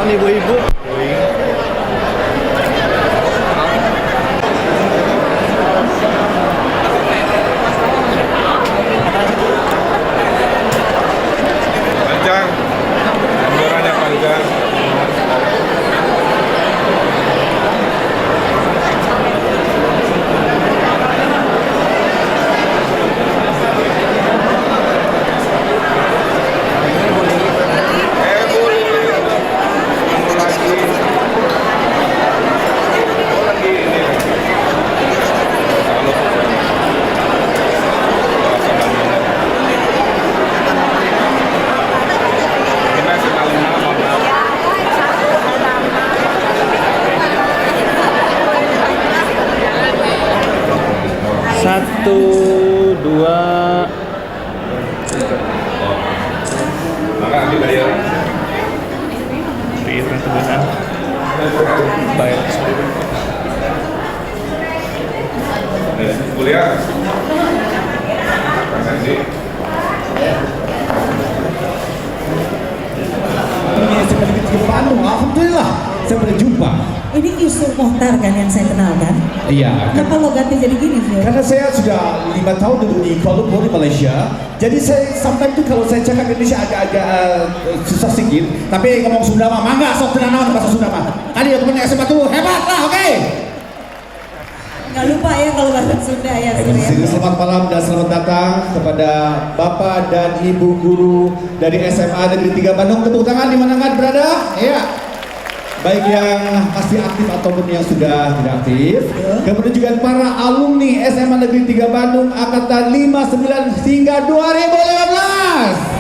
teman-teman ibu-ibu. Panjang, gambarannya panjang. Satu, dua, Maka dibayar. bayar. Kuliah. Kasih. Ini SMA Negeri 3 Bandung, alhamdulillah saya berjumpa. Ini Yusuf Mohtar kan yang saya kenalkan. Iya. Kenapa logatnya jadi gini, Phil? Karena saya sudah 5 tahun dulu di Kuala Lumpur di Malaysia. Jadi saya sometimes itu kalau saya cakap Indonesia agak-agak susah sedikit. Tapi ngomong Sunda mah mangga sok tenang bahasa Sunda mah. Tadi ya teman SMA tuh hebat lah, oke. Nggak lupa ya kalau bahasa Sunda ya, Surya. Selamat malam dan selamat datang kepada Bapak dan Ibu guru dari SMA Negeri 3 Bandung. Tepuk tangan di mana kan berada? Iya. Baik yang masih aktif ataupun yang sudah tidak aktif. Kemudian juga para alumni SMA Negeri 3 Bandung angkatan 59 hingga 2015.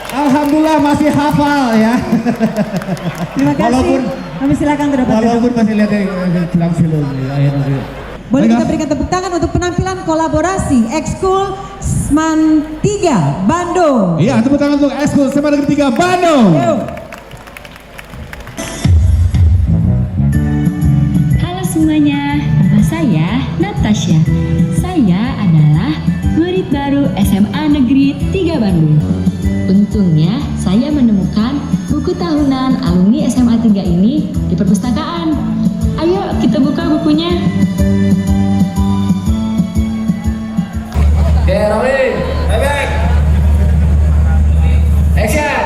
Alhamdulillah masih hafal ya. Terima kasih. Kami silakan terdapat. Walaupun masih lihat film ya. Boleh kita berikan tepuk tangan untuk penampilan kolaborasi Ekskul SMAN 3 Bandung. Iya, tepuk tangan untuk Ekskul SMA Negeri 3 Bandung. Yuk. Halo semuanya, nama saya Natasha. Saya adalah murid baru SMA Negeri 3 Bandung. Untungnya saya menemukan buku tahunan alumni SMA 3 ini di perpustakaan. Ayo kita buka bukunya. Oke, rolling, bebek, action.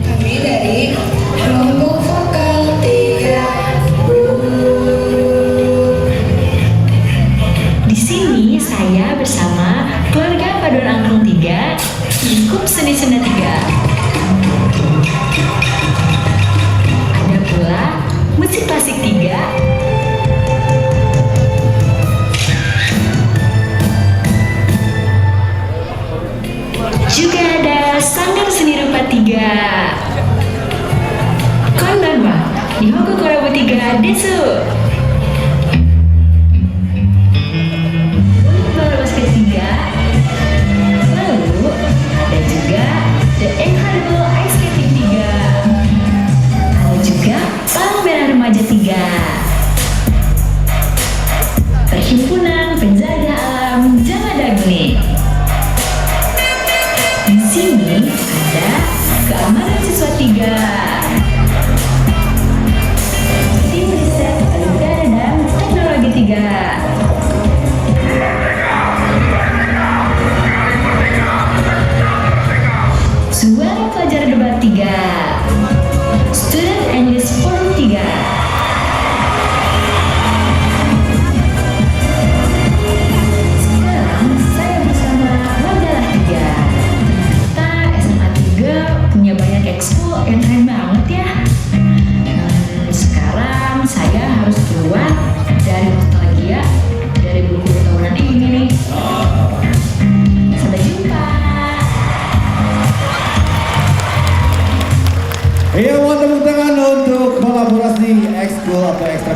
Kami dari kelompok vokal 3. Di sini saya bersama keluarga Paduan Angklung 3, lingkup seni Sunda 3. Ada pula musik klasik 3. Juga ada sanggar seni rupa 3. Konbanwa di Hoku Korabu 3 Desu. Bola basket 3. Lalu ada juga The Incredible Ice Skating 3. Ada juga Palang Merah Remaja 3.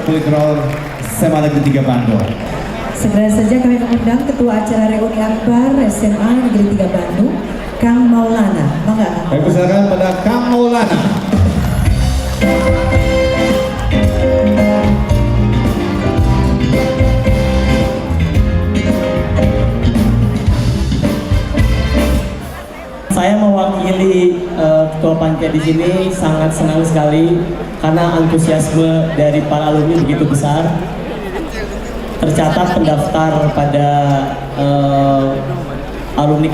Ekstrakurikuler SMA Negeri 3 Bandung. Segera saja kami mengundang Ketua Acara Reuni Akbar SMA Negeri 3 Bandung, Kang Maulana. Mangga. Kami persilakan pada Kang Maulana. Saya mewakili Ketua Panitia di sini sangat senang sekali karena antusiasme dari para alumni begitu besar. Tercatat pendaftar pada alumni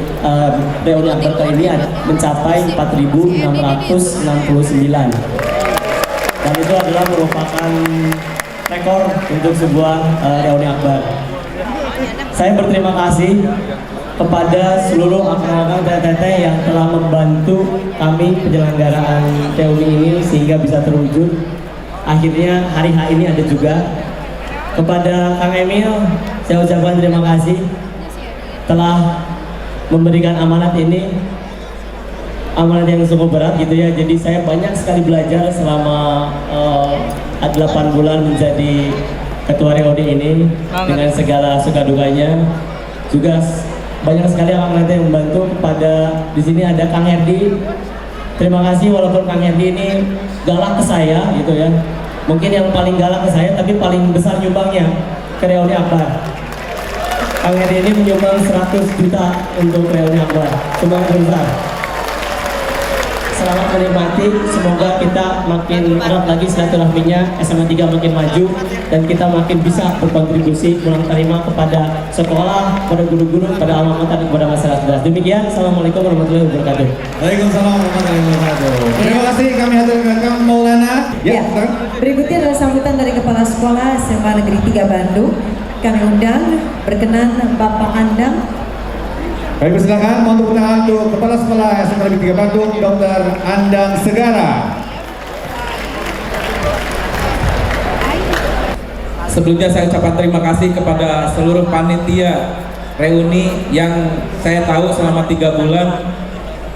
Reuni Akbar kali ini mencapai 4.669 dan itu adalah merupakan rekor untuk sebuah Reuni Akbar. Saya berterima kasih kepada seluruh akang-akang teteh yang telah membantu kami penyelenggaraan reuni ini sehingga bisa terwujud. Akhirnya hari H ini ada juga. Kepada Kang Emil, saya ucapkan terima kasih telah memberikan amanat ini, amanat yang cukup berat gitu ya. Jadi saya banyak sekali belajar selama 8 bulan menjadi ketua reuni ini dengan segala suka dukanya. Juga banyak sekali orang yang membantu. Kepada di sini ada Kang Herdi. Terima kasih walaupun Kang Herdi ini galak ke saya gitu ya. Mungkin yang paling galak ke saya tapi paling besar nyumbangnya ke Reuni Akbar. Kang Herdi ini menyumbang 100 juta untuk Reuni Akbar. Sumbangan besar. Selamat menikmati, semoga kita makin erat lagi silaturahminya, SMA 3 makin maju dan kita makin bisa berkontribusi pulang terima kepada sekolah, kepada guru-guru, kepada alma mater, kepada masyarakat. Demikian, Assalamualaikum warahmatullahi wabarakatuh. Waalaikumsalam warahmatullahi wabarakatuh. Terima kasih, kami haturkan Kang Maulana. Ya, berikutnya adalah sambutan dari Kepala Sekolah SMA Negeri 3 Bandung. Kami undang, berkenan Bapak Andang. Kami persilakan untuk tangan untuk Kepala Sekolah SMA Negeri 3 Bandung, Dr. Andang Segara. Sebelumnya saya ucapkan terima kasih kepada seluruh panitia reuni yang saya tahu selama 3 bulan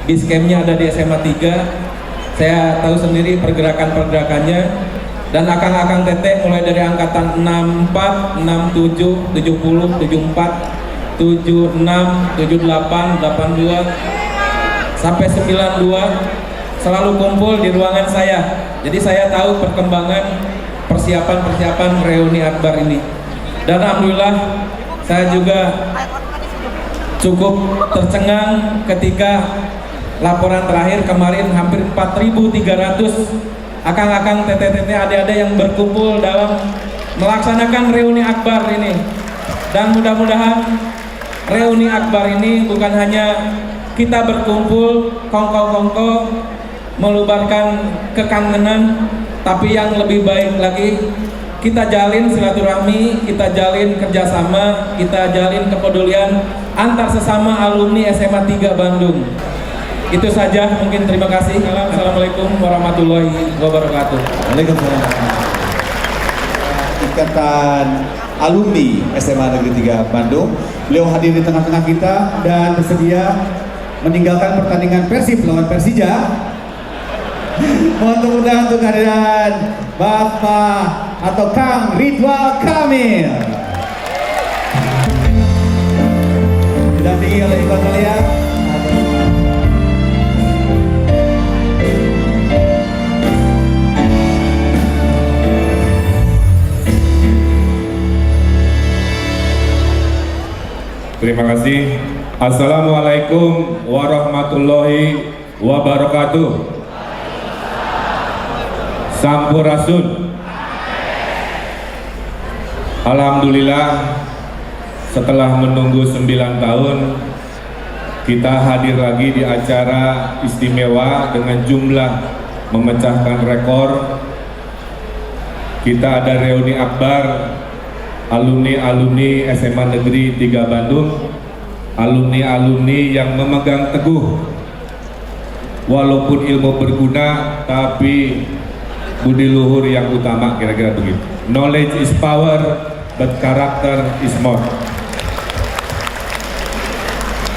Biskemnya ada di SMA 3. Saya tahu sendiri pergerakan-pergerakannya dan akang-akang teteh mulai dari angkatan 64, 67, 70, 74, 76, 78, 82 sampai 92 selalu kumpul di ruangan saya. Jadi saya tahu perkembangan persiapan reuni Akbar ini. Dan alhamdulillah saya juga cukup tercengang ketika laporan terakhir kemarin hampir 4.300 akang-akang teteh-teteh adik-adik yang berkumpul dalam melaksanakan reuni Akbar ini. Dan mudah-mudahan reuni Akbar ini bukan hanya kita berkumpul kongko-kongko melubarkan kekangenan, tapi yang lebih baik lagi kita jalin silaturahmi, kita jalin kerjasama, kita jalin kepedulian antar sesama alumni SMA 3 Bandung. Itu saja, mungkin terima kasih. Assalamualaikum warahmatullahi wabarakatuh. Waalaikumsalam. Ikatan alumni SMA Negeri 3 Bandung, beliau hadir di tengah-tengah kita dan bersedia meninggalkan pertandingan Persib lawan Persija. Mohon tepuk tangan untuk kehadiran Bapak atau Kang Ridwan Kamil. Didampingi oleh Ibu kalian. Terima kasih. Assalamualaikum warahmatullahi wabarakatuh. Sampurasun. Alhamdulillah, setelah menunggu 9 tahun kita hadir lagi di acara istimewa dengan jumlah memecahkan rekor. Kita ada reuni Akbar alumni-alumni SMA Negeri 3 Bandung, alumni-alumni yang memegang teguh walaupun ilmu berguna tapi budi luhur yang utama, kira-kira begitu. Knowledge is power, but character is more.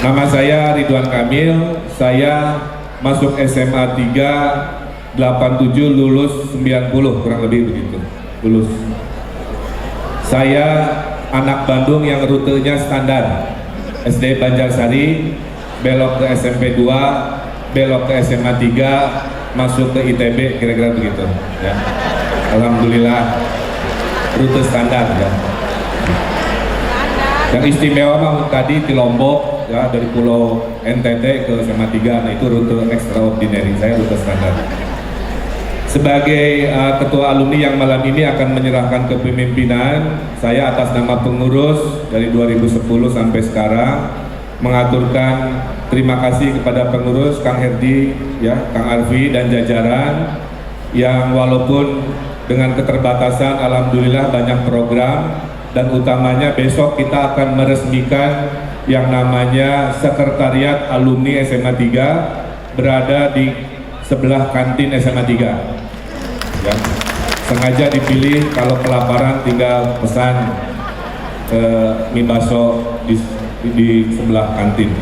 Nama saya Ridwan Kamil, saya masuk SMA 3 87, lulus 90, kurang lebih begitu. Lulus Saya anak Bandung yang rutenya standar. SD Banjarsari, belok ke SMP 2, belok ke SMA 3, masuk ke ITB, kira-kira begitu ya. Alhamdulillah rute standar ya. Yang istimewa mah tadi di Lombok ya, dari Pulau NTT ke SMA 3, nah itu rute extraordinary, saya rute standar. Sebagai ketua alumni yang malam ini akan menyerahkan kepemimpinan, saya atas nama pengurus dari 2010 sampai sekarang mengaturkan terima kasih kepada pengurus Kang Herdi, ya, Kang Arfi dan jajaran yang walaupun dengan keterbatasan alhamdulillah banyak program, dan utamanya besok kita akan meresmikan yang namanya Sekretariat Alumni SMA 3 berada di sebelah kantin SMA 3. Ya, sengaja dipilih, kalau kelaparan tinggal pesan mie bakso di sebelah kantin.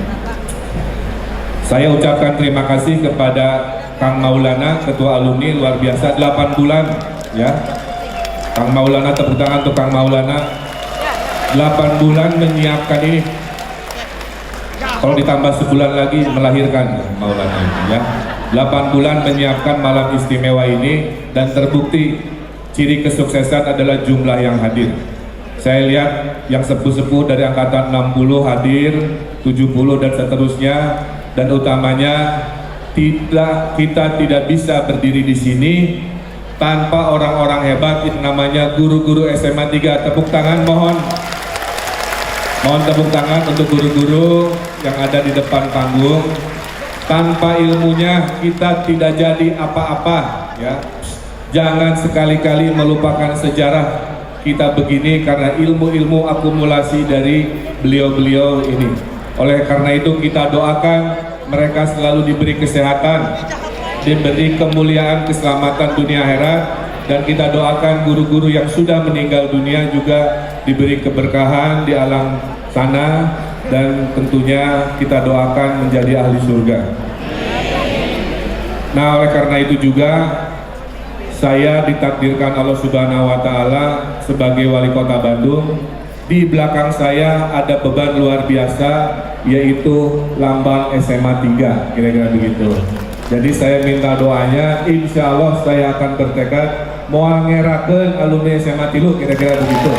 Saya ucapkan terima kasih kepada Kang Maulana, Ketua Alumni, luar biasa, 8 bulan ya. Kang Maulana, tepuk tangan untuk Kang Maulana. 8 bulan menyiapkan ini. Kalau ditambah sebulan lagi melahirkan Maulana ya. 8 bulan menyiapkan malam istimewa ini, dan terbukti ciri kesuksesan adalah jumlah yang hadir. Saya lihat yang sepuh-sepuh dari angkatan 60 hadir, 70 dan seterusnya, dan utamanya kita tidak bisa berdiri di sini tanpa orang-orang hebat yang namanya guru-guru SMA 3. Tepuk tangan mohon tepuk tangan untuk guru-guru yang ada di depan panggung. Tanpa ilmunya kita tidak jadi apa-apa ya. Jangan sekali-kali melupakan sejarah kita begini karena ilmu-ilmu akumulasi dari beliau-beliau ini. Oleh karena itu kita doakan mereka selalu diberi kesehatan, diberi kemuliaan, keselamatan dunia akhirat, dan kita doakan guru-guru yang sudah meninggal dunia juga diberi keberkahan di alam sana, dan tentunya kita doakan menjadi ahli surga. Nah, oleh karena itu juga saya ditakdirkan Allah Subhanahu wa Ta'ala sebagai wali kota Bandung. Di belakang saya ada beban luar biasa, yaitu lambang SMA 3, kira-kira begitu. Jadi saya minta doanya, insya Allah saya akan bertekad mau ngerakeun alumni SMA 3, kira-kira begitu.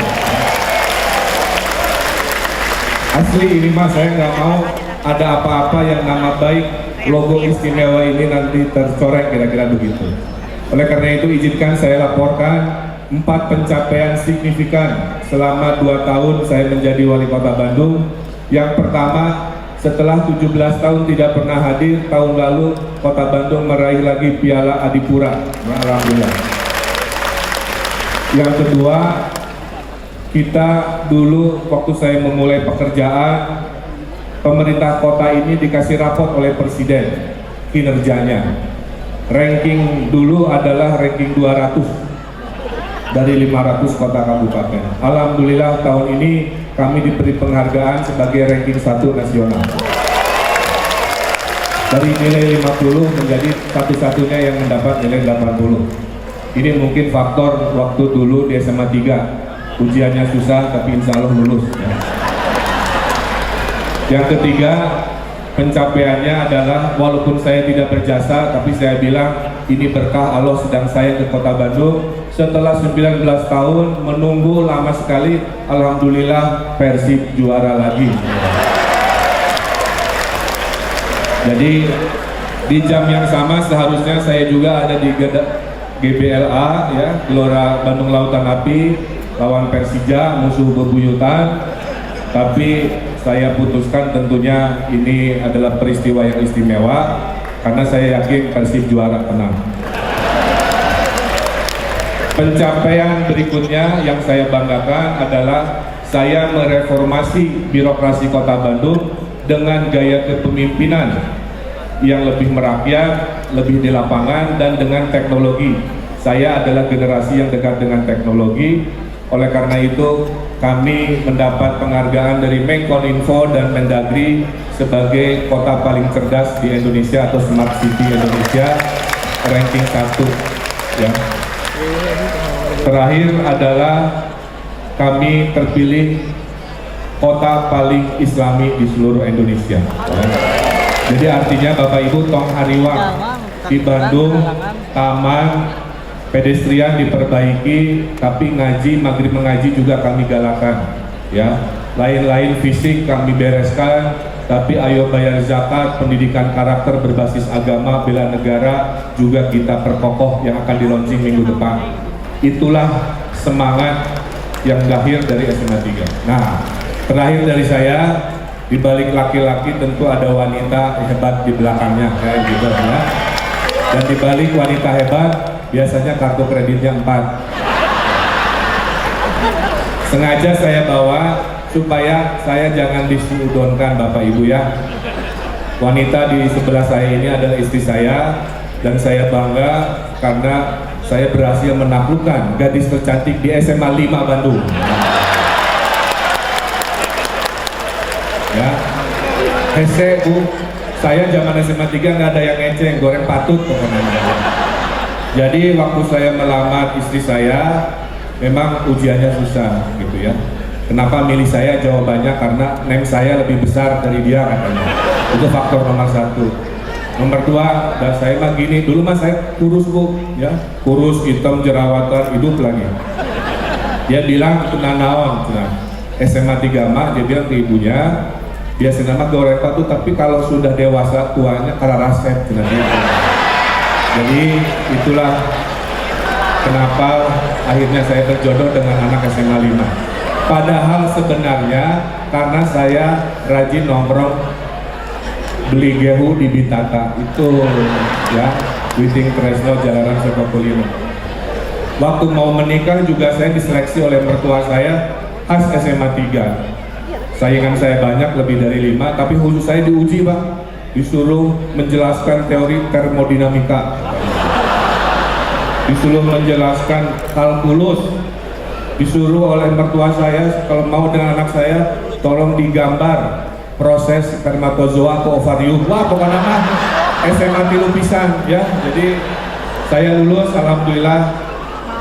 Asli ini mah saya nggak mau ada apa-apa yang nama baik logo istimewa ini nanti tercoreng, kira-kira begitu. Oleh karena itu izinkan saya laporkan 4 pencapaian signifikan selama 2 tahun saya menjadi wali kota Bandung. Yang pertama, setelah 17 tahun tidak pernah hadir, tahun lalu kota Bandung meraih lagi Piala Adipura. Alhamdulillah. Yang kedua, kita dulu waktu saya memulai pekerjaan, pemerintah kota ini dikasih rapot oleh Presiden kinerjanya. Ranking dulu adalah ranking 200 dari 500 kota kabupaten. Alhamdulillah tahun ini kami diberi penghargaan sebagai ranking 1 nasional. Dari nilai 50 menjadi satu-satunya yang mendapat nilai 80. Ini mungkin faktor waktu dulu di SMA 3. Ujiannya susah tapi insya Allah lulus ya. Yang ketiga, pencapaiannya adalah walaupun saya tidak berjasa, tapi saya bilang ini berkah Allah sedang saya ke kota Bandung. Setelah 19 tahun menunggu lama sekali, alhamdulillah Persib juara lagi. Jadi di jam yang sama seharusnya saya juga ada di GBLA ya, Gelora Bandung Lautan Api lawan Persija, musuh bebuyutan. Tapi saya putuskan tentunya ini adalah peristiwa yang istimewa karena saya yakin Persib juara, tenang. Pencapaian berikutnya yang saya banggakan adalah saya mereformasi birokrasi Kota Bandung dengan gaya kepemimpinan yang lebih merakyat, lebih di lapangan, dan dengan teknologi. Saya adalah generasi yang dekat dengan teknologi. Oleh karena itu kami mendapat penghargaan dari Menkominfo dan Mendagri sebagai kota paling cerdas di Indonesia atau Smart City Indonesia, ranking 1 ya. Terakhir adalah kami terpilih kota paling islami di seluruh Indonesia. Jadi artinya Bapak Ibu tong hariwang di Bandung, taman, pedestrian diperbaiki, tapi ngaji, maghrib mengaji juga kami galakan, ya. Lain-lain fisik kami bereskan, tapi ayo bayar zakat, pendidikan karakter berbasis agama, bela negara juga kita perkokoh yang akan di-launching minggu depan. Itulah semangat yang lahir dari SMA 3. Nah, terakhir dari saya, di balik laki-laki tentu ada wanita hebat di belakangnya, kayak gitu ya. Dan di balik wanita hebat, biasanya kartu kreditnya 4. Sengaja saya bawa supaya saya jangan disuudonkan Bapak Ibu ya. Wanita di sebelah saya ini adalah istri saya, dan saya bangga karena saya berhasil menaklukkan gadis tercantik di SMA 5 Bandung. Ya, hese Bu, saya zaman SMA 3 nggak ada yang ngeceng, goreng patut pokoknya. Jadi waktu saya melamar istri saya, memang ujiannya susah gitu ya. Kenapa milih saya? Jawabannya karena name saya lebih besar dari dia katanya. Itu faktor nomor 1. Nomor 2, dan saya mah gini, dulu mah saya kurus Bu, ya, kurus, hitam, jerawatan, hidup lagi. Dia bilang naon, SMA 3 mah, dia bilang ke ibunya, biasa nama goreng patut, tapi kalau sudah dewasa tuanya kalah rasep. Jadi itulah kenapa akhirnya saya terjodoh dengan anak SMA 5. Padahal sebenarnya karena saya rajin nongkrong beli gehu di Bitata itu ya, Witing Tresno Jalanan Sekokulino. Waktu mau menikah juga saya diseleksi oleh mertua saya khas SMA 3. Saingan saya banyak, lebih dari 5, tapi khusus saya diuji Pak, disuruh menjelaskan teori termodinamika, disuruh menjelaskan kalkulus, disuruh oleh mertua saya kalau mau dengan anak saya tolong digambar proses spermatozoa ke ovarium. Wah pokoknya mah SMA 3 pisan ya. Jadi saya lulus, alhamdulillah.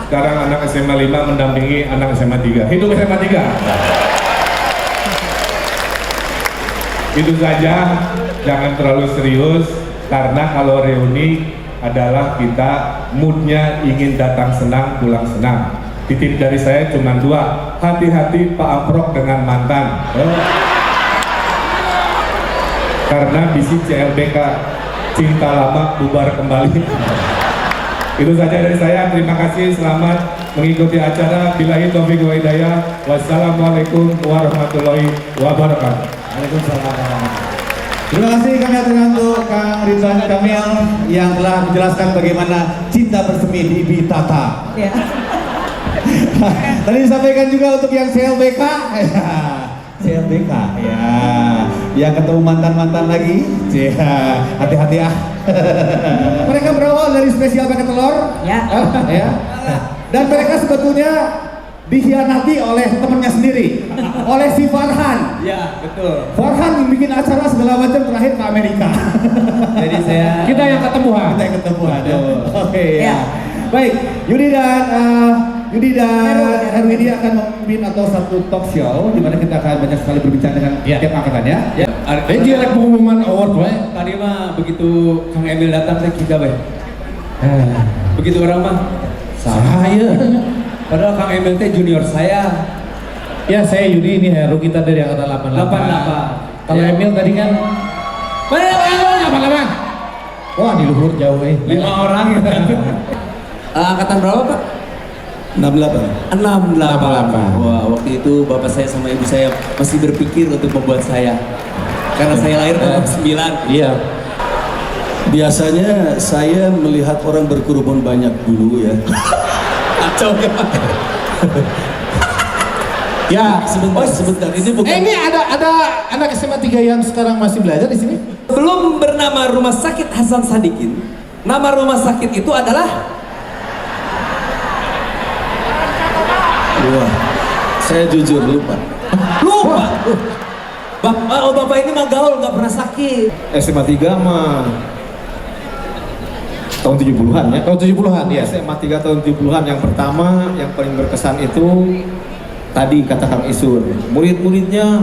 Sekarang anak SMA 5 mendampingi anak SMA 3. Hidup SMA 3. Itu saja, jangan terlalu serius, karena kalau reuni adalah kita moodnya ingin datang senang, pulang senang. Titip dari saya cuma 2, hati-hati Pak Amprok dengan mantan. Karena bisi CLBK, cinta lama bubar kembali. Itu saja dari saya, terima kasih, selamat mengikuti acara. Billahi taufiq wa hidayah. Wassalamualaikum warahmatullahi wabarakatuh. Waalaikumsalam. Terima kasih kami aturkan untuk Kang Ridwan Kamil yang telah menjelaskan bagaimana cinta bersemi di Bitata. Ya. Tadi disampaikan juga untuk yang CLBK, ya, CLBK, ya, yang ketemu mantan-mantan lagi, ya, hati-hati ah. Mereka berawal dari spesial pakai telur, Ya. ya, dan mereka sebetulnya dikhianati oleh temennya sendiri, oleh si Farhan. Ya, betul. Farhan bikin acara segala macam, terakhir ke Amerika. Jadi saya Kita yang ketemu, Oke, ya. Ya. Baik, Yudi dan Herwidi akan memimpin atau satu talk show di mana kita akan banyak sekali berbincang dengan tiap angkatannya. ya. Ini ada pengumuman award, Pak. Tadi mah begitu Kang Emil datang teh kita bae. Begitu orang mah Saya. padahal Kang Emil teh junior saya. Ya, saya Yudi, ini Heru, kita dari angkatan 88. Kalau Ya. Emil tadi kan Mana Emil 88. Wah, di luhur jauh 5 orang gitu. Angkatan berapa Pak? 68. 68. Wah, waktu itu bapak saya sama ibu saya masih berpikir untuk membuat saya. Karena saya lahir tahun 9. Iya. Biasanya saya melihat orang berkerumun banyak dulu ya. Kacau ya. Ya, Sebentar. Ini bukan. ini ada anak SMA 3 yang sekarang masih belajar di sini. Belum bernama Rumah Sakit Hasan Sadikin. Nama rumah sakit itu adalah. Wah, saya jujur lupa. Bapak ini mah gaul, nggak pernah sakit. SMA 3 mah tahun 70-an ya. Tahun 70-an ya. SMA 3 tahun 70-an yang pertama yang paling berkesan itu tadi kata Kang Isur, murid-muridnya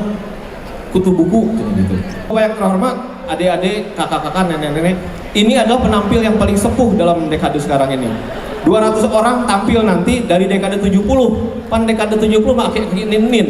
kutu buku gitu. Bapak yang terhormat, adik-adik, kakak-kakak, nenek-nenek, ini adalah penampil yang paling sepuh dalam dekade sekarang ini. 200 orang tampil nanti dari dekade 70. Pan dekade 70 makin nin-nin.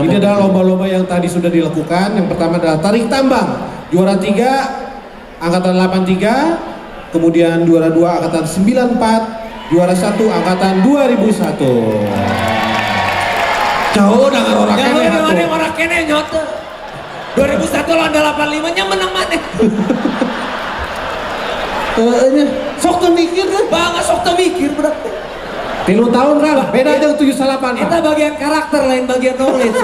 Ini adalah lomba-lomba yang tadi sudah dilakukan. Yang pertama adalah tarik tambang. Juara 3 angkatan 83, kemudian juara 2 angkatan 94, juara 1 angkatan 2001. Jauh dengan orang kene. Jauh dengan orang kene nyote. 2001 lawan 85 nya menang maneh. Sok tuh mikir kan? Banget sok tuh mikir berarti. 3 tahun kan? Beda aja 78. Kita bagian karakter lain bagian knowledge.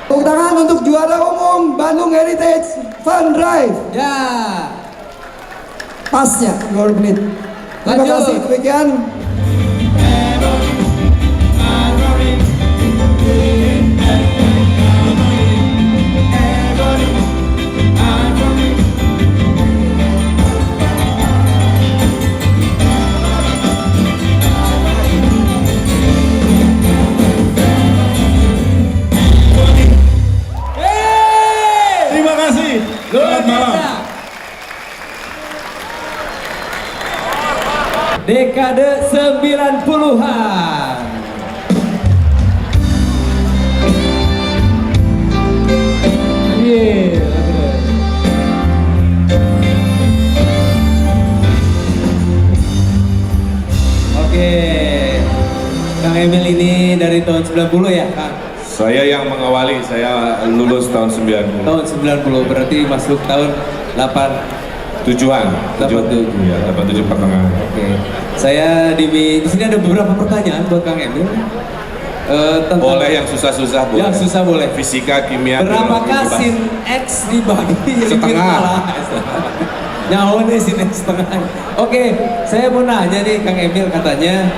Tepuk tangan untuk juara umum Bandung Heritage Fun Drive. Ya. Pasnya 2 menit. Terima kasih demikian. Terima kasih. Selamat malam. Dekade 90-an. Oke. Kang Emil ini dari tahun 90 ya, Kang? Saya yang mengawali, saya lulus tahun 90. Tahun 90, berarti masuk tahun 87-an. 87. Iya, 87 pertengahan. Oke. Saya di sini ada beberapa pertanyaan buat Kang Emil. Boleh yang susah-susah boleh. Yang susah boleh. Fisika, kimia. Berapakah sin X dibagi jadi setengah? Nyawa nih sin X setengah. Oke, saya mau nanya nih Kang Emil, katanya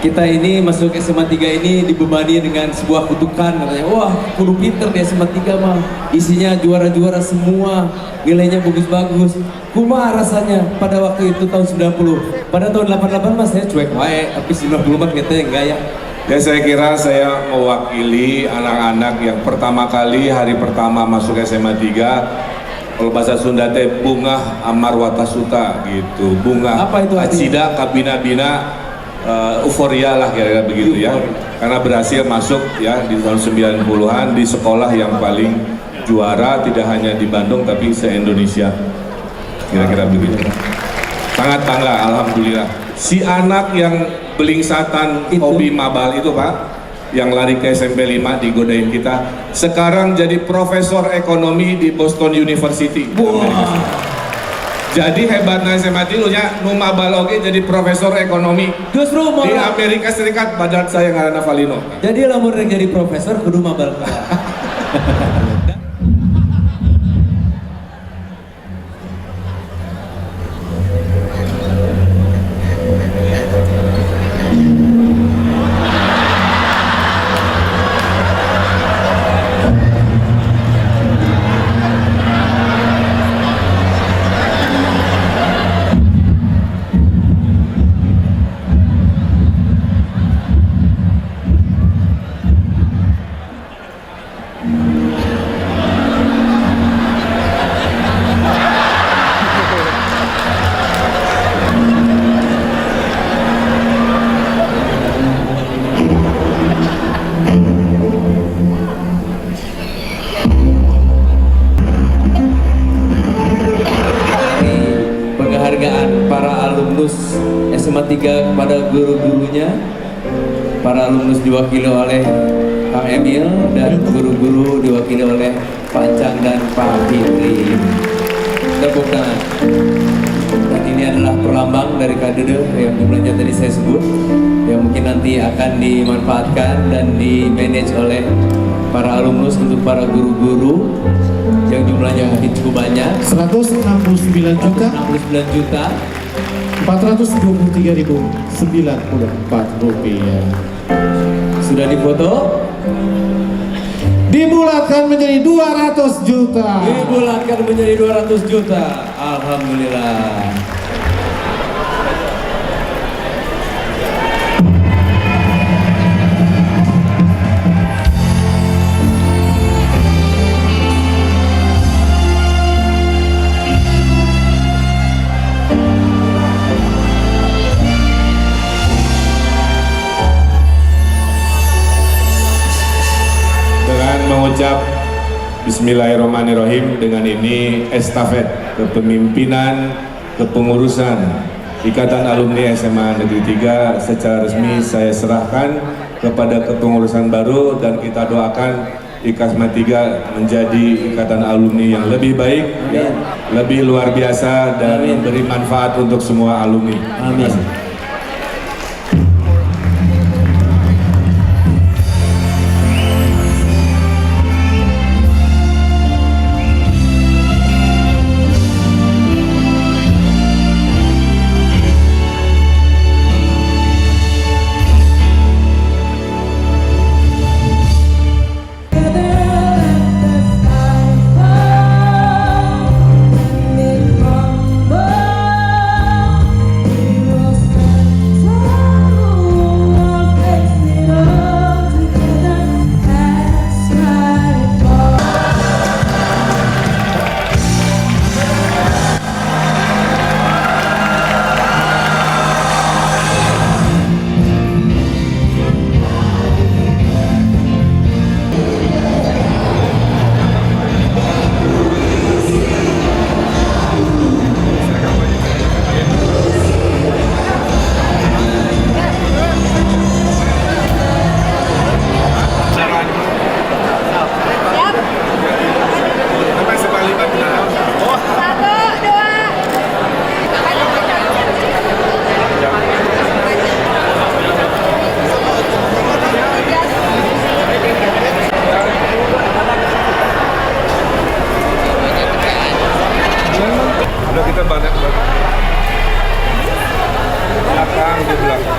kita ini masuk SMA 3 ini dibebani dengan sebuah kutukan, katanya wah kudu pinter di SMA 3 mah, isinya juara-juara semua, nilainya bagus-bagus. Kumaha rasanya pada waktu itu tahun 90? Pada tahun 88 mas saya cuek wae, tapi 90 mah kita enggak ya. Ya saya kira saya mewakili anak-anak yang pertama kali hari pertama masuk SMA 3. Kalau bahasa Sunda teh bunga amar watasuta gitu. Bunga apa itu acida kabina-bina euforia lah kira-kira begitu ya. Karena berhasil masuk ya di tahun 90-an di sekolah yang paling juara tidak hanya di Bandung tapi se-Indonesia. Kira-kira begitu. Sangat bangga alhamdulillah. Si anak yang belingsatan hobi mabal itu Pak, yang lari ke SMP 5 digodain kita, sekarang jadi profesor ekonomi di Boston University. Jadi hebatnya SMA tilunya nu mabal oge jadi profesor ekonomi justru di Amerika Serikat. Badan saya ngaranna Valino. Jadi lamun rek jadi profesor kudu mabal. 3 kepada guru-gurunya, para alumnus diwakili oleh Kang Emil dan guru-guru diwakili oleh Pak Cang dan Pak Fitri. Tepuk tangan. Dan ini adalah perlambang dari KDD yang jumlahnya tadi saya sebut, yang mungkin nanti akan dimanfaatkan dan di-manage oleh para alumnus untuk para guru-guru yang jumlahnya mungkin cukup banyak. 169 juta 423.094 rupiah. Sudah difoto? Dibulatkan menjadi 200 juta. Dibulatkan menjadi 200 juta. Alhamdulillah. Mengucap Bismillahirrahmanirrahim, dengan ini estafet kepemimpinan kepengurusan Ikatan Alumni SMA Negeri 3 secara resmi saya serahkan kepada kepengurusan baru, dan kita doakan IKASMA 3 menjadi ikatan alumni yang lebih baik, yang lebih luar biasa dan memberi manfaat untuk semua alumni. Amin. Udah kita banyak belakang di belakang.